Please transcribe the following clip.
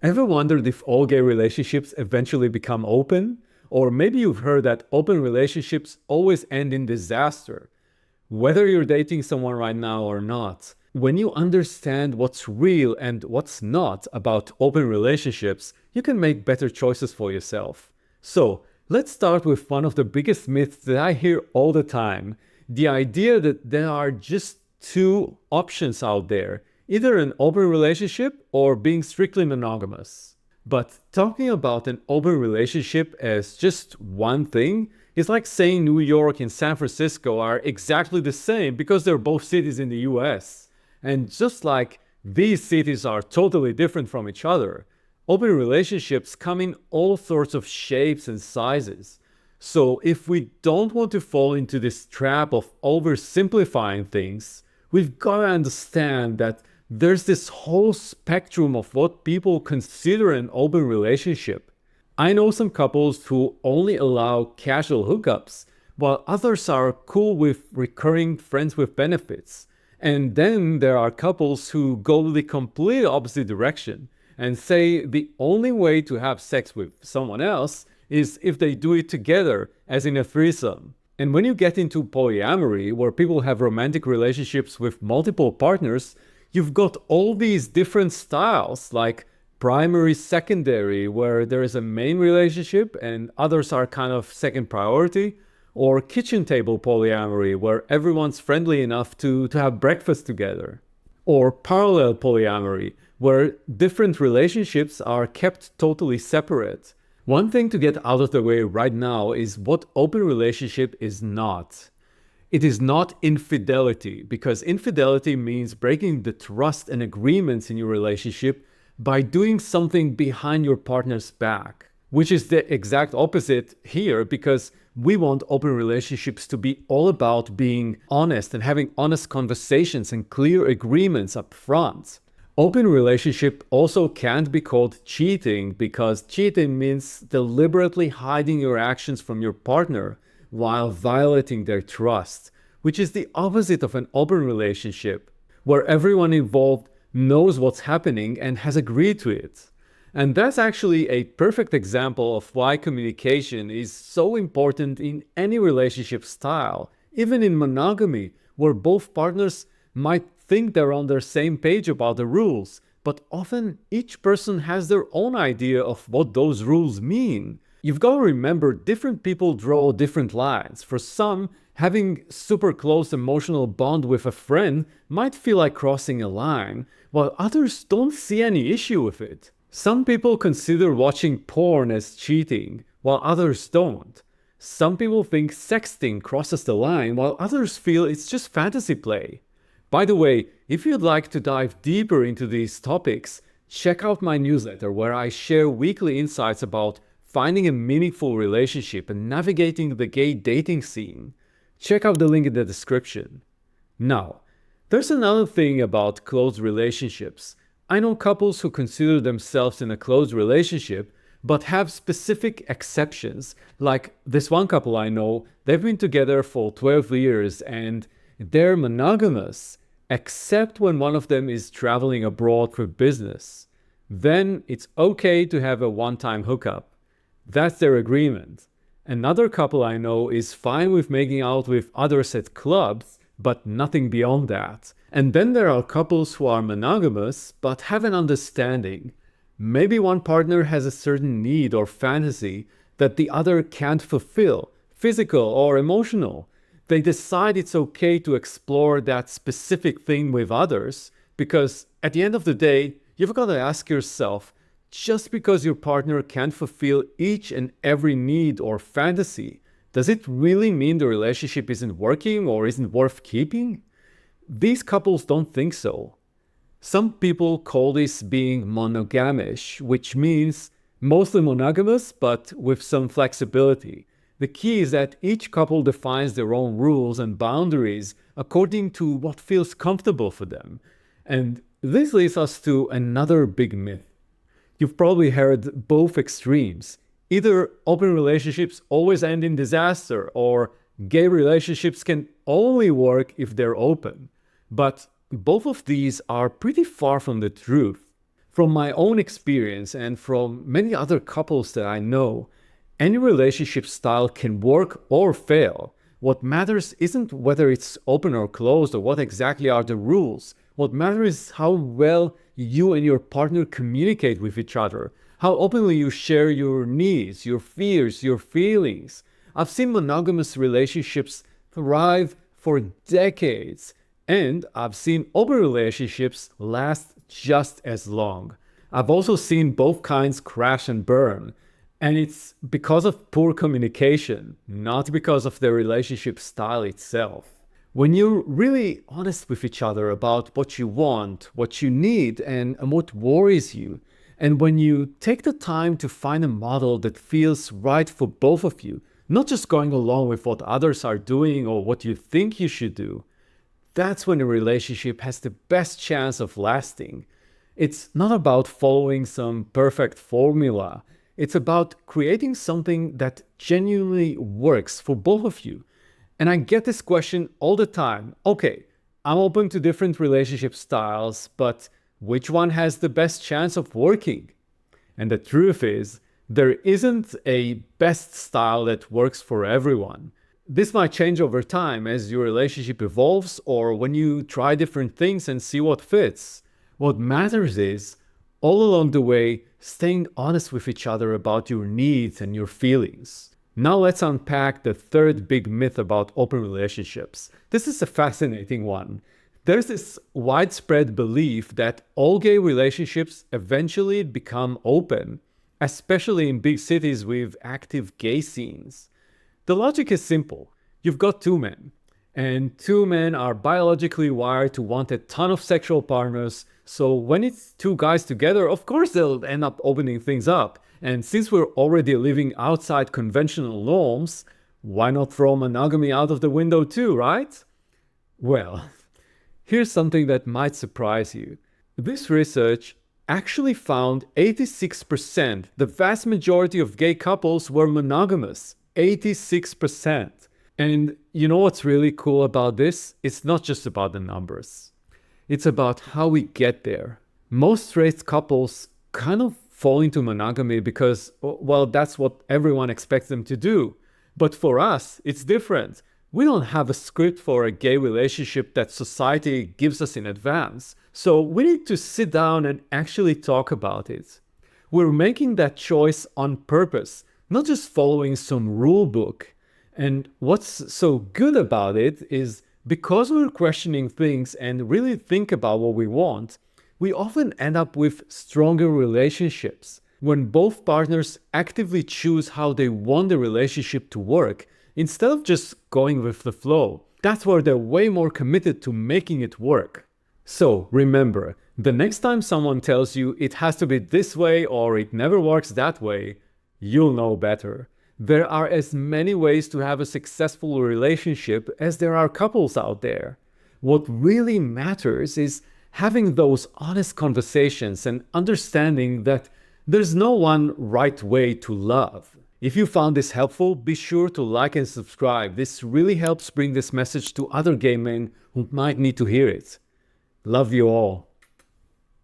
Ever wondered if all gay relationships eventually become open? Or maybe you've heard that open relationships always end in disaster. Whether you're dating someone right now or not, when you understand what's real and what's not about open relationships, you can make better choices for yourself. So, let's start with one of the biggest myths that I hear all the time: the idea that there are just two options out there, either an open relationship or being strictly monogamous. But talking about an open relationship as just one thing is like saying New York and San Francisco are exactly the same because they're both cities in the US. And just like these cities are totally different from each other, open relationships come in all sorts of shapes and sizes. So if we don't want to fall into this trap of oversimplifying things, we've got to understand that there's this whole spectrum of what people consider an open relationship. I know some couples who only allow casual hookups, while others are cool with recurring friends with benefits. And then there are couples who go the complete opposite direction and say the only way to have sex with someone else is if they do it together, as in a threesome. And when you get into polyamory, where people have romantic relationships with multiple partners, you've got all these different styles, like primary, secondary, where there is a main relationship and others are kind of second priority, or kitchen table polyamory, where everyone's friendly enough to have breakfast together, or parallel polyamory, where different relationships are kept totally separate. One thing to get out of the way right now is what open relationship is not. It is not infidelity, because infidelity means breaking the trust and agreements in your relationship by doing something behind your partner's back, which is the exact opposite here, because we want open relationships to be all about being honest and having honest conversations and clear agreements up front. Open relationship also can't be called cheating, because cheating means deliberately hiding your actions from your partner while violating their trust, which is the opposite of an open relationship, where everyone involved knows what's happening and has agreed to it. And that's actually a perfect example of why communication is so important in any relationship style, even in monogamy, where both partners might think they're on the same page about the rules, but often each person has their own idea of what those rules mean. You've got to remember, different people draw different lines. For some, having super close emotional bond with a friend might feel like crossing a line, while others don't see any issue with it. Some people consider watching porn as cheating, while others don't. Some people think sexting crosses the line, while others feel it's just fantasy play. By the way, if you'd like to dive deeper into these topics, check out my newsletter, where I share weekly insights about finding a meaningful relationship and navigating the gay dating scene. Check out the link in the description. Now, there's another thing about close relationships. I know couples who consider themselves in a close relationship but have specific exceptions. Like this one couple I know, they've been together for 12 years and they're monogamous, except when one of them is traveling abroad for business. Then it's okay to have a one-time hookup. That's their agreement. Another couple I know is fine with making out with others at clubs, but nothing beyond that. And then there are couples who are monogamous, but have an understanding. Maybe one partner has a certain need or fantasy that the other can't fulfill, physical or emotional. They decide it's okay to explore that specific thing with others, because at the end of the day, you've got to ask yourself, just because your partner can't fulfill each and every need or fantasy, does it really mean the relationship isn't working or isn't worth keeping? These couples don't think so. Some people call this being monogamish, which means mostly monogamous but with some flexibility. The key is that each couple defines their own rules and boundaries according to what feels comfortable for them. And this leads us to another big myth. You've probably heard both extremes. Either open relationships always end in disaster, or gay relationships can only work if they're open. But both of these are pretty far from the truth. From my own experience and from many other couples that I know, any relationship style can work or fail. What matters isn't whether it's open or closed or what exactly are the rules. What matters is how well you and your partner communicate with each other, how openly you share your needs, your fears, your feelings. I've seen monogamous relationships thrive for decades, and I've seen open relationships last just as long. I've also seen both kinds crash and burn. And it's because of poor communication, not because of the relationship style itself. When you're really honest with each other about what you want, what you need, and what worries you, and when you take the time to find a model that feels right for both of you, not just going along with what others are doing or what you think you should do, that's when a relationship has the best chance of lasting. It's not about following some perfect formula. It's about creating something that genuinely works for both of you. And I get this question all the time. Okay, I'm open to different relationship styles, but which one has the best chance of working? And the truth is, there isn't a best style that works for everyone. This might change over time as your relationship evolves or when you try different things and see what fits. What matters is, all along the way, staying honest with each other about your needs and your feelings. Now let's unpack the third big myth about open relationships. This is a fascinating one. There's this widespread belief that all gay relationships eventually become open, especially in big cities with active gay scenes. The logic is simple. You've got two men, and two men are biologically wired to want a ton of sexual partners, so when it's two guys together, of course they'll end up opening things up. And since we're already living outside conventional norms, why not throw monogamy out of the window too, right? Well, here's something that might surprise you. This research actually found 86%, the vast majority of gay couples were monogamous. 86%. And you know what's really cool about this? It's not just about the numbers. It's about how we get there. Most straight couples kind of fall into monogamy because, well, that's what everyone expects them to do. But for us, it's different. We don't have a script for a gay relationship that society gives us in advance. So we need to sit down and actually talk about it. We're making that choice on purpose, not just following some rule book. And what's so good about it is because we're questioning things and really think about what we want, we often end up with stronger relationships. When both partners actively choose how they want the relationship to work, instead of just going with the flow, that's where they're way more committed to making it work. So remember, the next time someone tells you it has to be this way or it never works that way, you'll know better. There are as many ways to have a successful relationship as there are couples out there. What really matters is having those honest conversations and understanding that there's no one right way to love. If you found this helpful, be sure to like and subscribe. This really helps bring this message to other gay men who might need to hear it. Love you all.